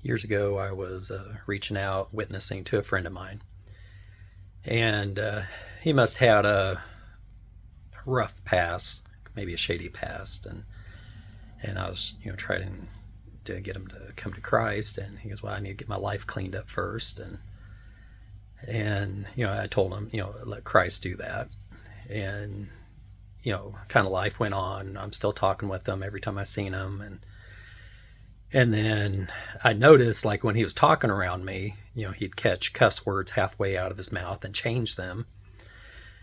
Years ago, I was reaching out, witnessing to a friend of mine, and he must have had a rough past, maybe a shady past, and I was, trying to get him to come to Christ, and he goes, "Well, I need to get my life cleaned up first," and I told him, let Christ do that, and kind of life went on. I'm still talking with him every time I seen him, and then I noticed, like, when he was talking around me, he'd catch cuss words halfway out of his mouth and change them.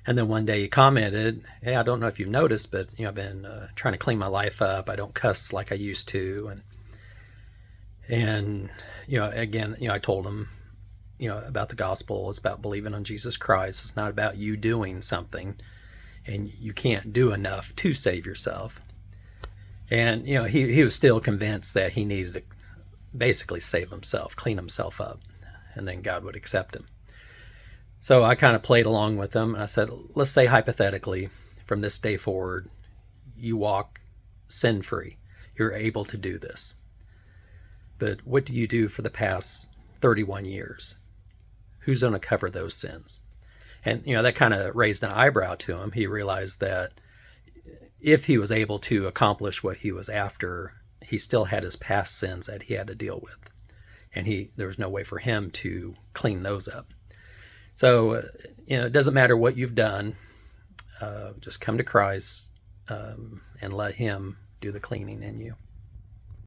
And then one day he commented, "Hey, I don't know if you've noticed, but I've been trying to clean my life up. I don't cuss like I used to." And again, I told him, about the gospel. It's about believing on Jesus Christ. It's not about you doing something, and you can't do enough to save yourself. And he was still convinced that he needed to basically save himself, clean himself up, and then God would accept him. So I kind of played along with him, and I said, let's say hypothetically, from this day forward, you walk sin free. You're able to do this. But what do you do for the past 31 years? Who's going to cover those sins? And that kind of raised an eyebrow to him. He realized that if he was able to accomplish what he was after, he still had his past sins that he had to deal with, and there was no way for him to clean those up. So it doesn't matter what you've done. Just come to Christ, and let him do the cleaning in you.